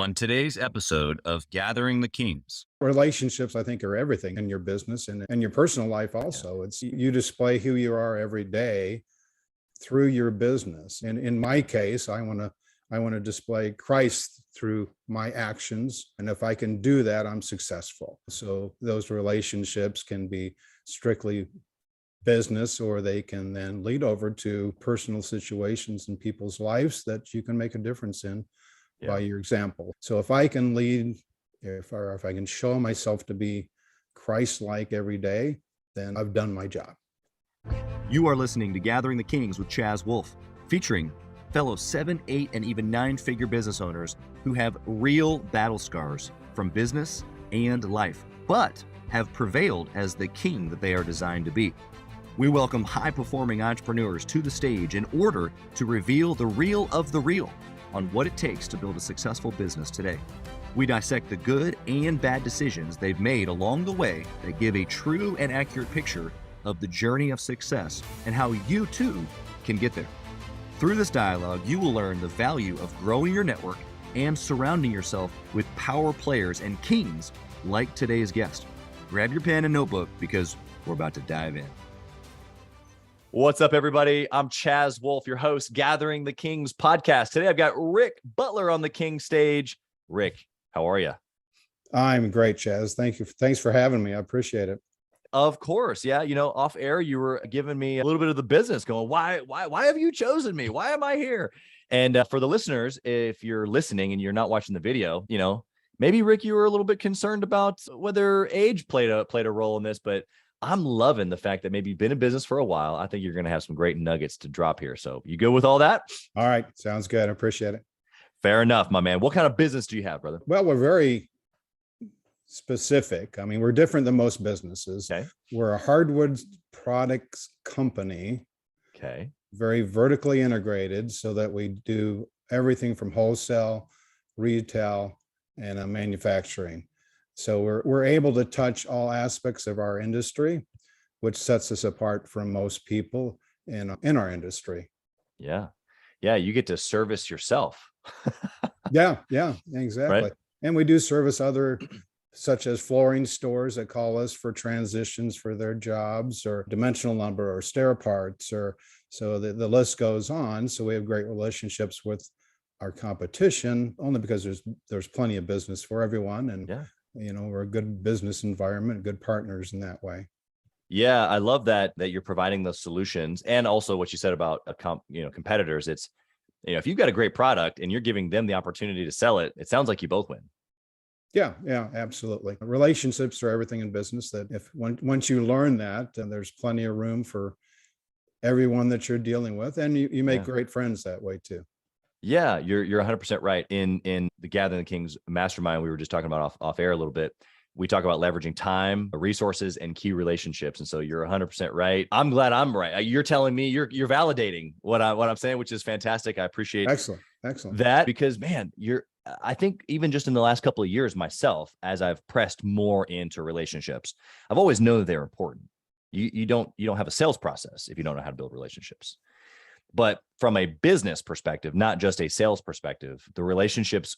On today's episode of Gathering the Kings. Relationships, I think, are everything in your business and your personal life Yeah. also. It's you display who you are every day through your business. And in my case, I want to display Christ through my actions. And if I can do that, I'm successful. So those relationships can be strictly business, or they can then lead over to personal situations in people's lives that you can make a difference in by Yeah. your example. So if I can lead, if I can show myself to be Christ-like every day, then I've done my job. You are listening to Gathering the Kings with Chaz Wolfe, featuring fellow 7, 8, and even 9-figure business owners who have real battle scars from business and life, but have prevailed as the king that they are designed to be. We welcome high-performing entrepreneurs to the stage in order to reveal the real of the real on what it takes to build a successful business today. We dissect the good and bad decisions they've made along the way that give a true and accurate picture of the journey of success and how you too can get there. Through this dialogue, you will learn the value of growing your network and surrounding yourself with power players and kings like today's guest. Grab your pen and notebook because we're about to dive in. What's up, everybody? I'm Chaz Wolfe, your host, Gathering the Kings podcast. Today, I've got Rick Butler on the King stage. Rick, how are you? I'm great, Chaz. Thank you. Thanks for having me. I appreciate it. Of course. Yeah. Off air, you were giving me a little bit of the business going, why have you chosen me? Why am I here? And for the listeners, if you're listening and you're not watching the video, maybe Rick, you were a little bit concerned about whether age played a role in this, but I'm loving the fact that maybe you've been in business for a while. I think you're going to have some great nuggets to drop here. So you good with all that? All right. Sounds good. I appreciate it. Fair enough, my man. What kind of business do you have, brother? Well, we're very specific. I mean, we're different than most businesses. Okay. We're a hardwood products company. Okay. Very vertically integrated, so that we do everything from wholesale, retail, and manufacturing. So we're able to touch all aspects of our industry, which sets us apart from most people in our industry. Yeah. Yeah. You get to service yourself. Yeah, exactly. Right. And we do service other, such as flooring stores that call us for transitions for their jobs, or dimensional lumber, or stair parts, or so the list goes on. So we have great relationships with our competition, only because there's plenty of business for everyone. And Yeah. We're a good business environment, good partners in that way. Yeah, I love that you're providing those solutions, and also what you said about competitors. It's if you've got a great product and you're giving them the opportunity to sell it, it sounds like you both win. Yeah, absolutely. Relationships are everything in business. That once you learn that, then there's plenty of room for everyone that you're dealing with, and you make great friends that way too. Yeah, you're 100% right. In the Gathering the Kings Mastermind, we were just talking about off air a little bit. We talk about leveraging time, resources, and key relationships. And so you're 100% right. I'm glad I'm right. You're telling me you're validating what I'm saying, which is fantastic. I appreciate Excellent that, because man, I think even just in the last couple of years myself, as I've pressed more into relationships, I've always known that they're important. You don't have a sales process if you don't know how to build relationships. But from a business perspective, not just a sales perspective, the relationships,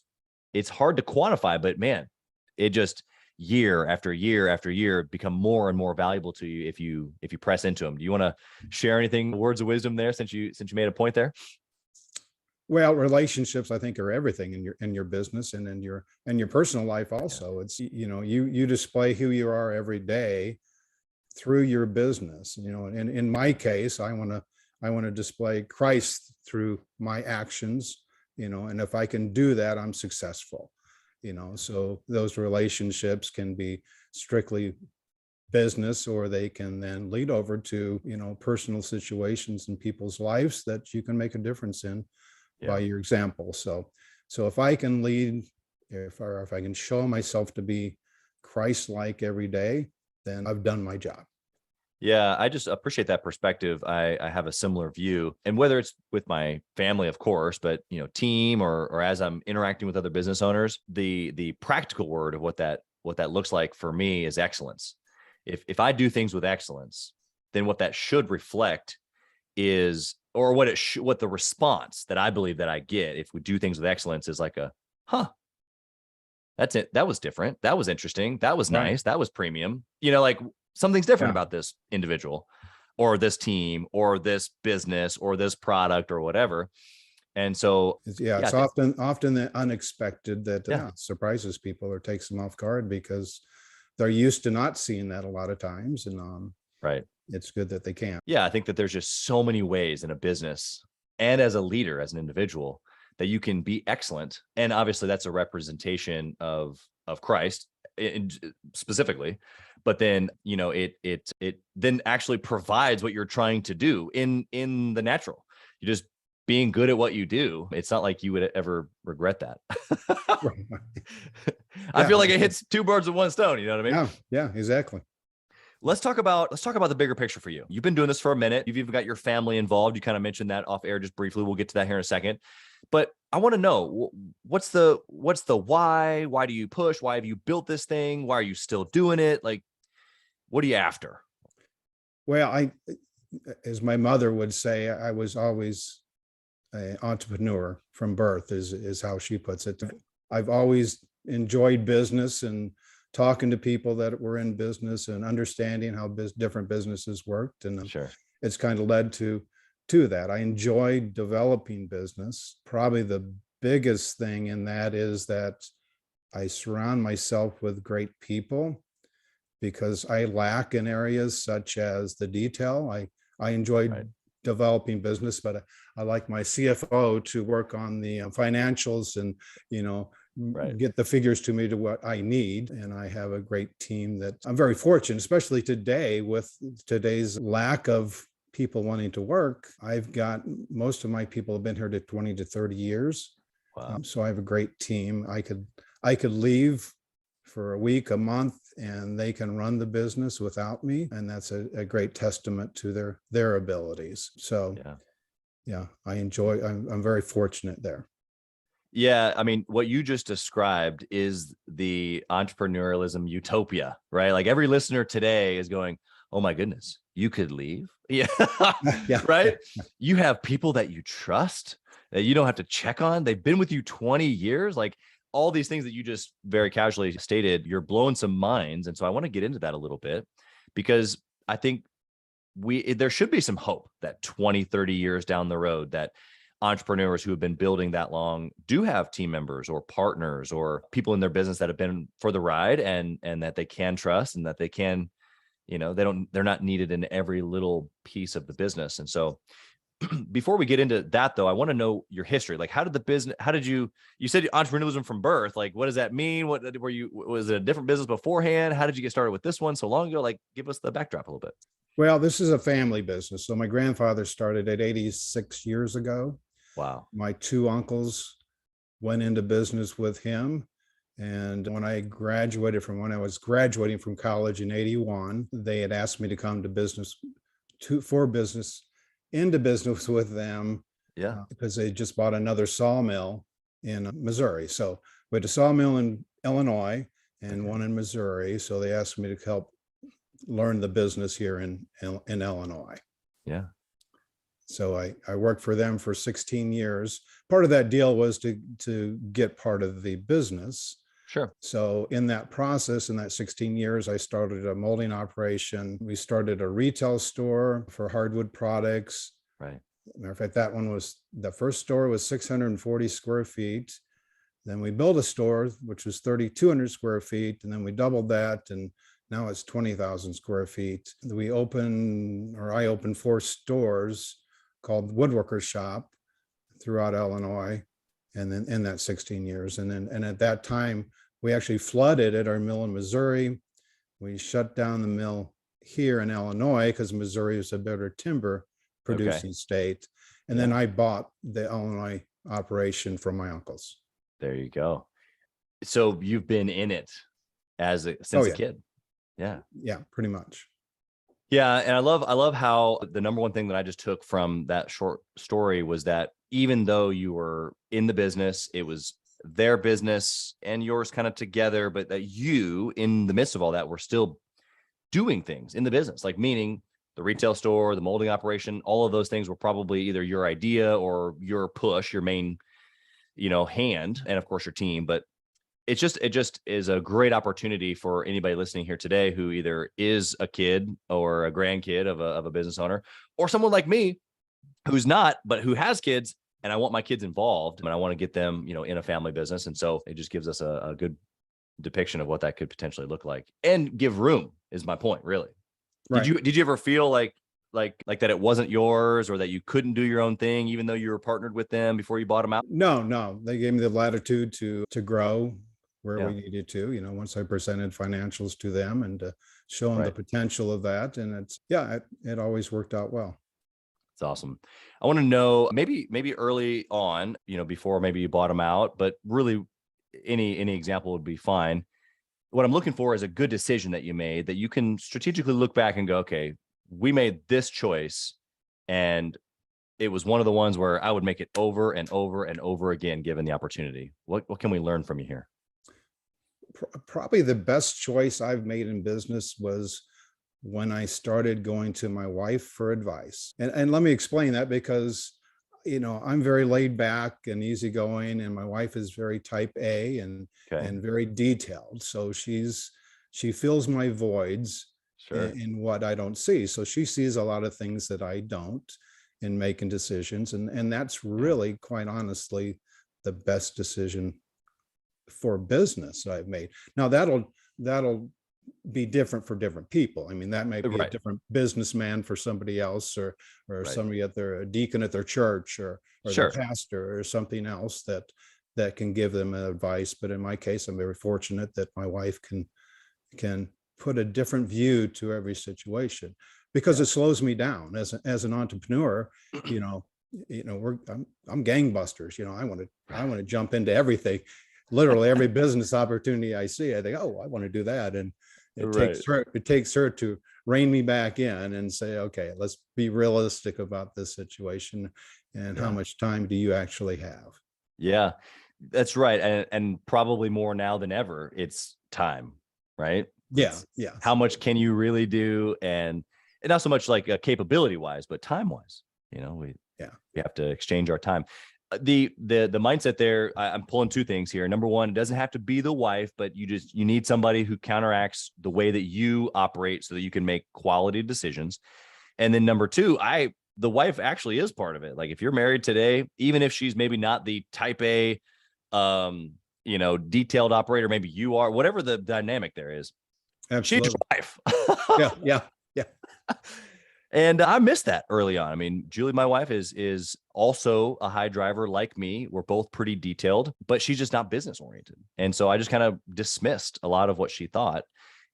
it's hard to quantify, but man, it just year after year after year become more and more valuable to you if you press into them. Do you want to share anything, words of wisdom there, since you made a point there? Well, relationships, I think, are everything in your business and in your personal life also. It's you display who you are every day through your business. And in my case, I want to display Christ through my actions, and if I can do that, I'm successful. So those relationships can be strictly business, or they can then lead over to, personal situations in people's lives that you can make a difference in by your example. So if I can lead, if I can show myself to be Christ-like every day, then I've done my job. Yeah, I just appreciate that perspective. I have a similar view, and whether it's with my family, of course, but team, or as I'm interacting with other business owners, the practical word of what that looks like for me is excellence. If I do things with excellence, then what that should reflect is, or what the response that I believe that I get if we do things with excellence is like That's it. That was different. That was interesting. That was Right. nice. That was premium. Like something's different Yeah. about this individual or this team or this business or this product or whatever. And so, It's, yeah, it's often the unexpected that yeah, surprises people or takes them off guard because they're used to not seeing that a lot of times. And right. it's good that they can. Yeah. I think that there's just so many ways in a business and as a leader, as an individual, that you can be excellent. And obviously that's a representation of Christ specifically, but then, it then actually provides what you're trying to do in the natural. You just being good at what you do. It's not like you would ever regret that. I feel like it hits two birds with one stone. You know what I mean? Yeah, exactly. Let's talk about the bigger picture for you. You've been doing this for a minute. You've even got your family involved. You kind of mentioned that off air just briefly. We'll get to that here in a second. But I want to know what's the why? Why do you push? Why have you built this thing? Why are you still doing it? Like, what are you after? Well, as my mother would say, I was always an entrepreneur from birth, is how she puts it. I've always enjoyed business and talking to people that were in business and understanding how different businesses worked. And Sure. It's kind of led to that. I enjoy developing business. Probably the biggest thing in that is that I surround myself with great people because I lack in areas such as the detail. I enjoyed Right. developing business, but I like my CFO to work on the financials and, Right. get the figures to me to what I need. And I have a great team that I'm very fortunate, especially today with today's lack of people wanting to work. I've got most of my people have been here to 20 to 30 years. Wow. So I have a great team. I could leave for a week, a month, and they can run the business without me. And that's a great testament to their abilities. So yeah, I'm very fortunate there. Yeah. I mean, what you just described is the entrepreneurialism utopia, right? Like every listener today is going, oh my goodness, you could leave. Yeah. Yeah. Right. You have people that you trust that you don't have to check on. They've been with you 20 years. Like all these things that you just very casually stated, you're blowing some minds. And so I want to get into that a little bit because I think there should be some hope that 20, 30 years down the road that entrepreneurs who have been building that long do have team members or partners or people in their business that have been for the ride and that they can trust and that they can, they're not needed in every little piece of the business. And so before we get into that though, I want to know your history. Like you said entrepreneurialism from birth, like what does that mean? Was it a different business beforehand? How did you get started with this one so long ago? Like give us the backdrop a little bit. Well, this is a family business. So my grandfather started at 86 years ago. Wow. My two uncles went into business with him. And when I was graduating from college in 81, they had asked me to come to into business with them. Yeah. Because they just bought another sawmill in Missouri. So we had a sawmill in Illinois and one in Missouri. So they asked me to help learn the business here in Illinois. Yeah. So I worked for them for 16 years. Part of that deal was to get part of the business. Sure. So in that process, in that 16 years, I started a molding operation. We started a retail store for hardwood products. Right. Matter of fact, the first store was 640 square feet. Then we built a store, which was 3,200 square feet. And then we doubled that. And now it's 20,000 square feet. I opened 4 stores called Woodworkers Shop throughout Illinois. And then in that 16 years. And at that time, we actually flooded at our mill in Missouri. We shut down the mill here in Illinois because Missouri is a better timber producing state. And then I bought the Illinois operation from my uncles. There you go. So you've been in it since a kid. Yeah. Yeah, pretty much. Yeah. And I love how the number one thing that I just took from that short story was that even though you were in the business, it was their business and yours kind of together, but that you, in the midst of all that, were still doing things in the business, like meaning the retail store, the molding operation, all of those things were probably either your idea or your push, your main, hand, and of course your team. But it just is a great opportunity for anybody listening here today who either is a kid or a grandkid of a business owner, or someone like me who's not, but who has kids, and I want my kids involved and I want to get them, in a family business. And so it just gives us a good depiction of what that could potentially look like, and give room is my point, really. Right. Did you ever feel like that it wasn't yours, or that you couldn't do your own thing, even though you were partnered with them before you bought them out? No, they gave me the latitude to grow where Yeah. we needed to, once I presented financials to them and show them the Right. potential of that. And it always worked out well. It's awesome. I want to know, maybe early on, before maybe you bought them out, but really any example would be fine. What I'm looking for is a good decision that you made that you can strategically look back and go, okay, we made this choice, and it was one of the ones where I would make it over and over and over again, given the opportunity. What can we learn from you here? Probably the best choice I've made in business was when I started going to my wife for advice. And let me explain that, because, I'm very laid back and easygoing, and my wife is very type A and very detailed. So she fills my voids in what I don't see. So she sees a lot of things that I don't in making decisions. And that's really, quite honestly, the best decision for business I've made. Now that'll be different for different people. I mean, that may be a different businessman for somebody else, or somebody a deacon at their church, or their pastor, or something else that can give them advice. But in my case, I'm very fortunate that my wife can put a different view to every situation, because it slows me down as an entrepreneur. I'm gangbusters. I want to jump into everything. Literally every business opportunity I see, I think, oh, I want to do that. And it takes her to rein me back in and say, okay, let's be realistic about this situation, and how much time do you actually have? Yeah, that's right. And probably more now than ever, it's time, right? Yeah. How much can you really do? And not so much like capability wise, but time wise, we have to exchange our time. The mindset there, I'm pulling two things here. Number one, it doesn't have to be the wife, but you need somebody who counteracts the way that you operate so that you can make quality decisions. And then number two, the wife actually is part of it. Like if you're married today, even if she's maybe not the type A, detailed operator, maybe you are, whatever the dynamic there is, Absolutely. she's your wife. Yeah. And I missed that early on. I mean, Julie, my wife, is also a high driver like me. We're both pretty detailed, but she's just not business oriented. And so I just kind of dismissed a lot of what she thought.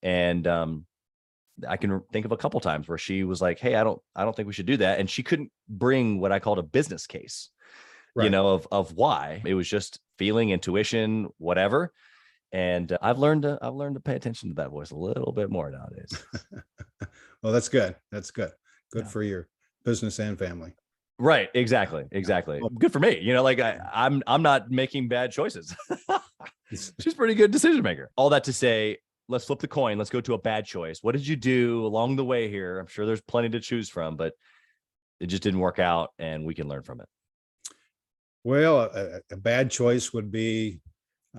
And I can think of a couple times where she was like, hey, I don't think we should do that. And she couldn't bring what I called a business case, of why. It was just feeling, intuition, whatever. And I've learned to pay attention to that voice a little bit more nowadays. Well, that's good. Good for your business and family. Right. Exactly. Good for me. I'm not making bad choices. She's a pretty good decision maker. All that to say, let's flip the coin. Let's go to a bad choice. What did you do along the way here? I'm sure there's plenty to choose from, but it just didn't work out, and we can learn from it. Well, a bad choice would be,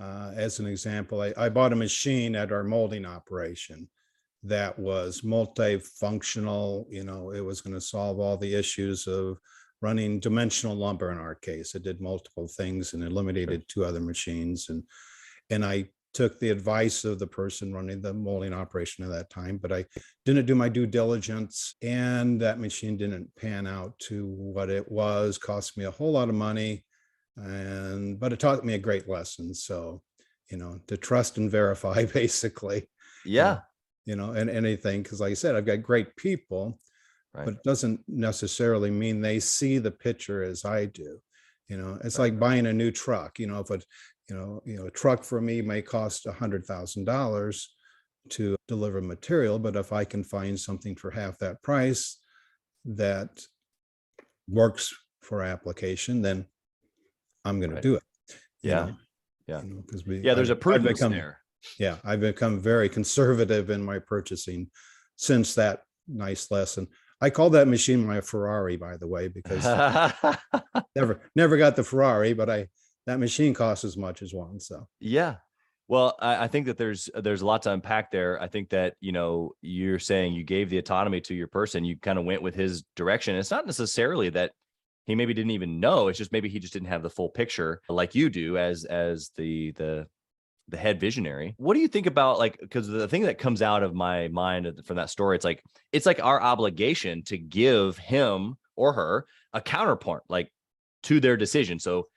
as an example, I bought a machine at our molding operation that was multifunctional. It was going to solve all the issues of running dimensional lumber in our case. It did multiple things and eliminated two other machines. And I took the advice of the person running the molding operation at that time, but I didn't do my due diligence, and that machine didn't pan out to what it was, cost me a whole lot of money. But it taught me a great lesson. So, to trust and verify, basically. Yeah. And anything, because like I said, I've got great people, but it doesn't necessarily mean they see the picture as I do. It's like buying a new truck. If a truck for me may cost $100,000 to deliver material, but if I can find something for half that price that works for application, then I'm going to do it. Because there's a prudence there. Yeah, I've become very conservative in my purchasing since that nice lesson. I call that machine my Ferrari, by the way, because never got the Ferrari, but that machine costs as much as one. So yeah. Well, I think that there's a lot to unpack there. I think that, you're saying you gave the autonomy to your person. You kind of went with his direction. It's not necessarily that he maybe didn't even know. It's just maybe he just didn't have the full picture like you do as the head visionary. What do you think about, like, because the thing that comes out of my mind from that story, it's like our obligation to give him or her a counterpoint, like, to their decision. So,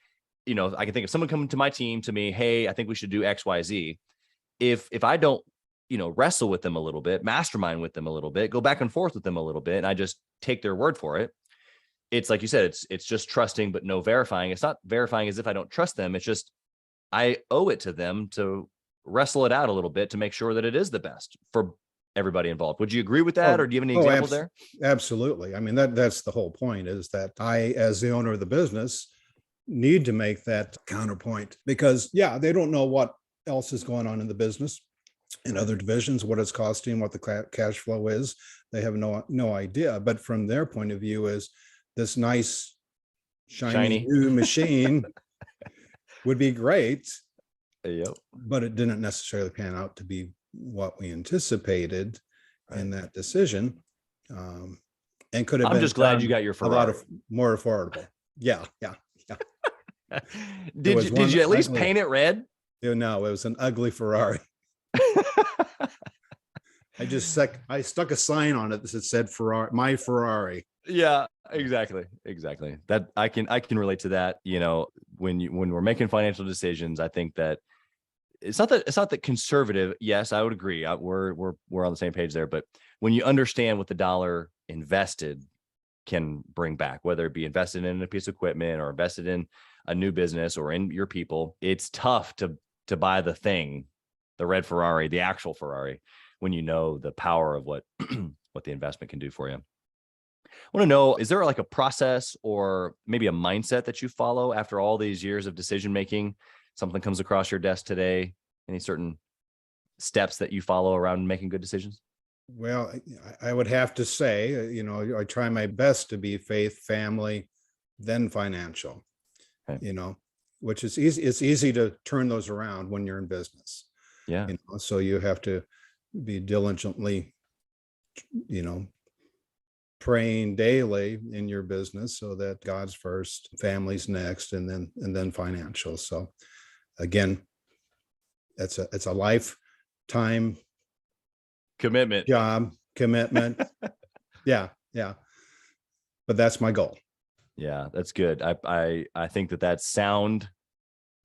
I can think of someone coming to my team to me, hey, I think we should do X, Y, Z. If I don't, wrestle with them a little bit, mastermind with them a little bit, go back and forth with them a little bit, and I just take their word for it, it's like you said, it's just trusting, but no verifying. It's not verifying as if I don't trust them. It's just, I owe it to them to wrestle it out a little bit to make sure that it is the best for everybody involved. Would you agree with that? Or do you have any examples there? Absolutely. I mean, that's the whole point, is that I, as the owner of the business, need to make that counterpoint, because they don't know what else is going on in the business in other divisions, what it's costing, what the cash flow is. They have no idea. But from their point of view, is this nice, shiny new machine would be great. Yep. But it didn't necessarily pan out to be what we anticipated in that decision. And could have been. I'm just glad you got your Ferrari. A lot of more affordable. Yeah. Did you at least paint it red? No, it was an ugly Ferrari. I stuck a sign on it that said Ferrari, my Ferrari. Yeah, exactly. That I can relate to that. When we're making financial decisions, I think that it's not that conservative. Yes, I would agree. We're on the same page there. But when you understand what the dollar invested can bring back, whether it be invested in a piece of equipment or invested in a new business or in your people, it's tough to buy the red Ferrari, the actual Ferrari, when you know the power of what the investment can do for you. I want to know, is there like a process or maybe a mindset that you follow after all these years of decision making? Something comes across your desk today, any certain steps that you follow around making good decisions? Well, I would have to say, I try my best to be faith, family, then financial. Okay. Which is easy. It's easy to turn those around when you're in business. Yeah. So you have to be diligently, praying daily in your business so that God's first, family's next, and then financial. So again, it's a lifetime commitment. Yeah. But that's my goal. Yeah, that's good. I think that's sound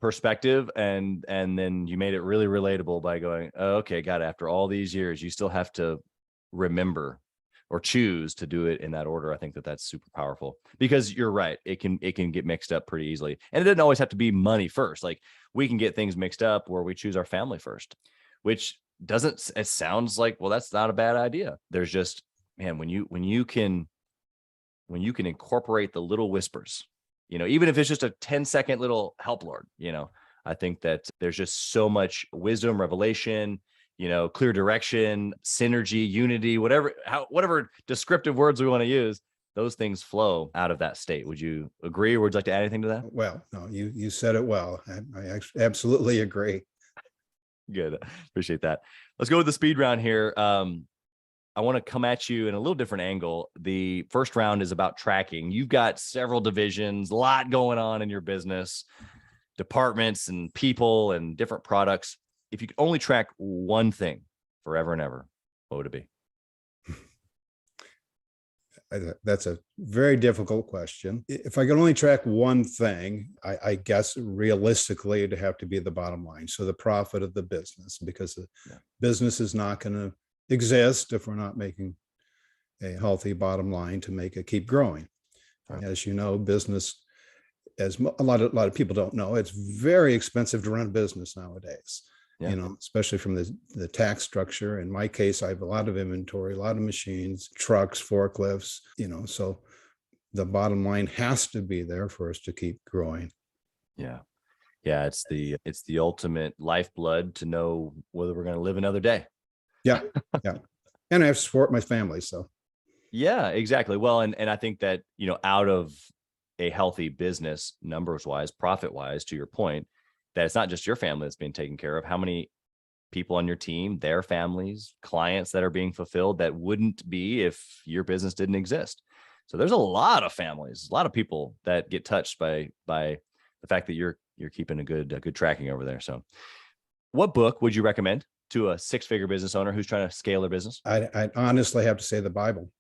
perspective, and then you made it really relatable by going, oh, okay, God, after all these years, you still have to remember or choose to do it in that order. I think that's super powerful, because you're right. It can get mixed up pretty easily, and it doesn't always have to be money first. Like, we can get things mixed up where we choose our family first, which it sounds like, well, that's not a bad idea. There's just, man, when you can incorporate the little whispers, even if it's just a 10-second little help, Lord, I think that there's just so much wisdom, revelation, clear direction, synergy, unity, whatever descriptive words we want to use, those things flow out of that state. Would you agree, or would you like to add anything to that? Well, no, you said it well. I absolutely agree. Good. Appreciate that. Let's go with the speed round here. I want to come at you in a little different angle. The first round is about tracking. You've got several divisions, a lot going on in your business, departments and people and different products. If you could only track one thing forever and ever, what would it be? That's a very difficult question. If I could only track one thing, I guess realistically it'd have to be the bottom line. So the profit of the business, because the business is not going to exist if we're not making a healthy bottom line to make it keep growing. Right. As you know, business, as a lot of people don't know, it's very expensive to run a business nowadays. Yeah. Especially from the tax structure. In my case, I have a lot of inventory, a lot of machines, trucks, forklifts, so the bottom line has to be there for us to keep growing. Yeah. It's the ultimate lifeblood to know whether we're going to live another day. Yeah. And I have to support my family. So. Yeah, exactly. Well, and I think that, out of a healthy business, numbers wise, profit wise, to your point, that it's not just your family that's being taken care of. How many people on your team, their families, clients that are being fulfilled that wouldn't be if your business didn't exist. So there's a lot of families, a lot of people that get touched by the fact that you're keeping a good tracking over there. So what book would you recommend to a 6-figure business owner who's trying to scale their business? I honestly have to say the Bible.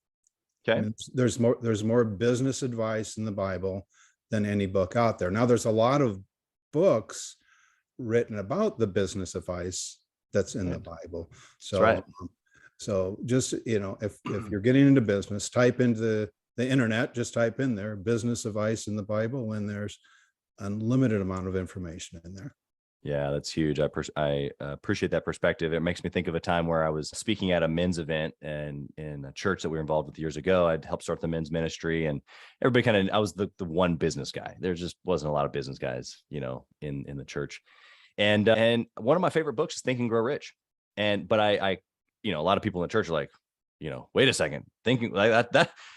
Okay. I mean, there's more business advice in the Bible than any book out there. Now there's a lot of books written about the business advice that's in the Bible. So, right. So just, if you're getting into business, type into the internet, just type in there business advice in the Bible, and there's unlimited amount of information in there. Yeah, that's huge. I appreciate that perspective. It makes me think of a time where I was speaking at a men's event and in a church that we were involved with years ago. I'd helped start the men's ministry, and everybody I was the one business guy. There just wasn't a lot of business guys, in the church. And one of my favorite books is Think and Grow Rich. But I a lot of people in the church are like, wait a second, thinking like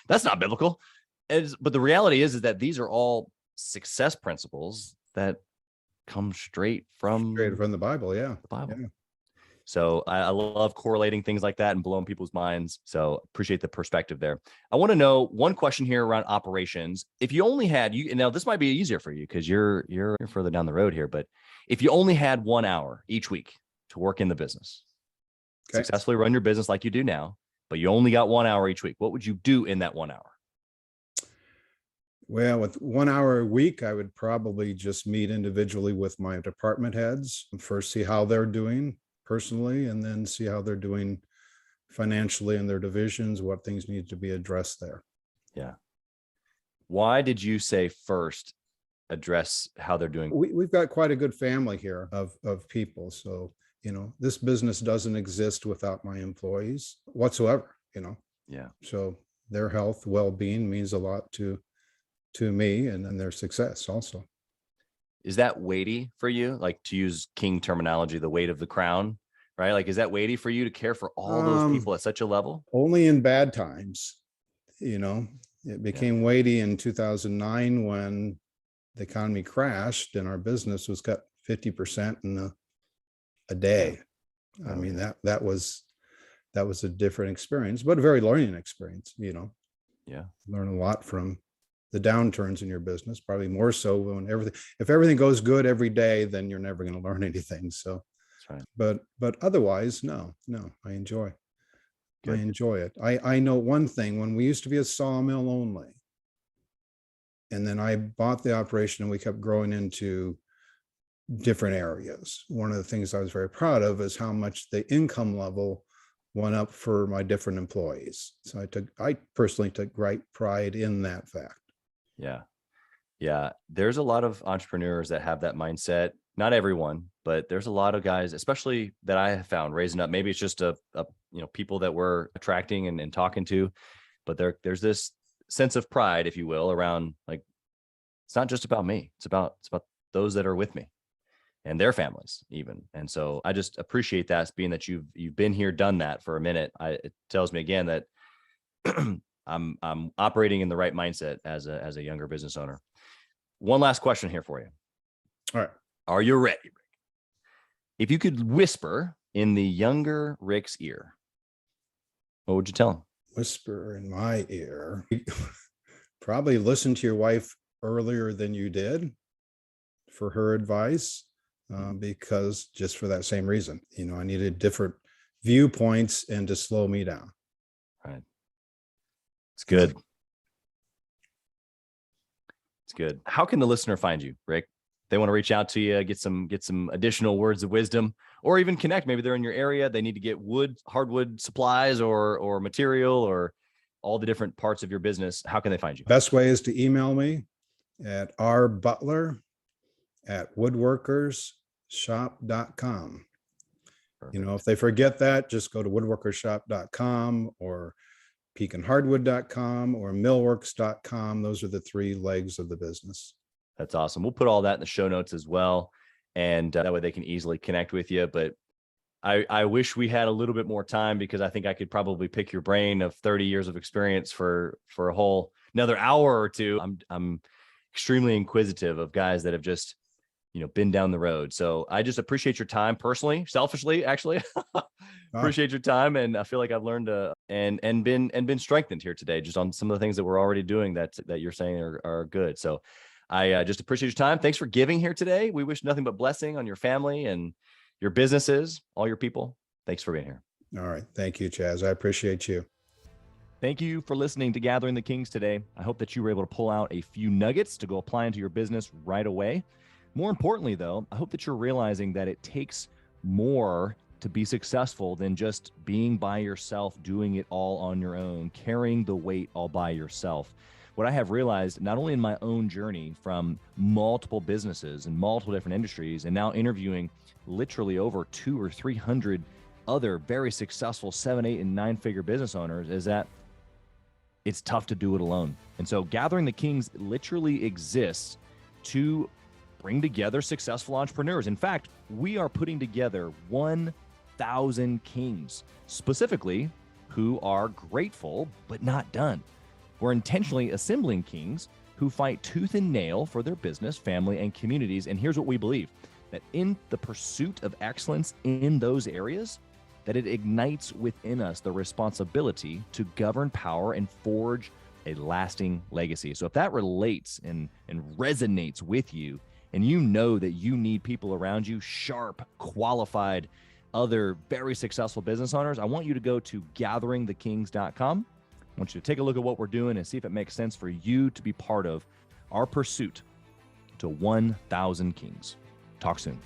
that's not biblical. But the reality is that these are all success principles that come straight from the Bible. Yeah. The Bible. Yeah. So I love correlating things like that and blowing people's minds. So appreciate the perspective there. I want to know one question here around operations. If you only had now this might be easier for you because you're further down the road here, but if you only had 1 hour each week to work in the business, successfully run your business like you do now, but you only got 1 hour each week, what would you do in that 1 hour? Well, with 1 hour a week, I would probably just meet individually with my department heads and first see how they're doing personally, and then see how they're doing financially in their divisions, what things need to be addressed there. Yeah. Why did you say first address how they're doing? We've got quite a good family here of people. So, this business doesn't exist without my employees whatsoever, Yeah. So their health, well-being means a lot to me and their success also. Is that weighty for you? Like, to use King terminology, the weight of the crown, right? Like, is that weighty for you to care for all those people at such a level? Only in bad times, it became weighty in 2009 when the economy crashed and our business was cut 50% in a day. I mean, that was a different experience, but a very learning experience, Yeah. Learn a lot from the downturns in your business, probably more so when if everything goes good every day, then you're never going to learn anything. So, that's right. But otherwise, no, I enjoy it. I know one thing: when we used to be a sawmill only, and then I bought the operation and we kept growing into different areas. One of the things I was very proud of is how much the income level went up for my different employees. So I personally took great pride in that fact. Yeah. Yeah. There's a lot of entrepreneurs that have that mindset. Not everyone, but there's a lot of guys, especially that I have found raising up. Maybe it's just people that we're attracting and talking to, but there's this sense of pride, if you will, around like, it's not just about me. It's about those that are with me and their families even. And so I just appreciate that, being that you've been here, done that for a minute. It tells me again that I'm operating in the right mindset as a younger business owner. One last question here for you. All right. Are you ready, Rick? If you could whisper in the younger Rick's ear, what would you tell him? Whisper in my ear. Probably listen to your wife earlier than you did for her advice, because just for that same reason, I needed different viewpoints and to slow me down. Right. It's good. It's good. How can the listener find you, Rick? They want to reach out to you, get some additional words of wisdom, or even connect. Maybe they're in your area. They need to get hardwood supplies or material or all the different parts of your business. How can they find you? Best way is to email me at rbutler@woodworkersshop.com. If they forget that, just go to woodworkershop.com or peakinhardwood.com or millworks.com. Those are the 3 legs of the business. That's awesome. We'll put all that in the show notes as well. And that way they can easily connect with you. But I wish we had a little bit more time, because I think I could probably pick your brain of 30 years of experience for a whole another hour or two. I'm extremely inquisitive of guys that have just been down the road. So I just appreciate your time personally, selfishly, actually. Appreciate your time. And I feel like I've learned and been strengthened here today, just on some of the things that we're already doing that you're saying are good. So I just appreciate your time. Thanks for giving here today. We wish nothing but blessing on your family and your businesses, all your people. Thanks for being here. All right. Thank you, Chaz. I appreciate you. Thank you for listening to Gathering the Kings today. I hope that you were able to pull out a few nuggets to go apply into your business right away. More importantly, though, I hope that you're realizing that it takes more to be successful than just being by yourself, doing it all on your own, carrying the weight all by yourself. What I have realized, not only in my own journey from multiple businesses and multiple different industries, and now interviewing literally over 200 or 300 other very successful 7, 8, and 9-figure business owners, is that it's tough to do it alone. And so Gathering the Kings literally exists to bring together successful entrepreneurs. In fact, we are putting together 1,000 kings, specifically who are grateful but not done. We're intentionally assembling kings who fight tooth and nail for their business, family, and communities. And here's what we believe, that in the pursuit of excellence in those areas, that it ignites within us the responsibility to govern power and forge a lasting legacy. So if that relates and resonates with you, and you know that you need people around you, sharp, qualified, other very successful business owners, I want you to go to gatheringthekings.com. I want you to take a look at what we're doing and see if it makes sense for you to be part of our pursuit to 1,000 kings. Talk soon.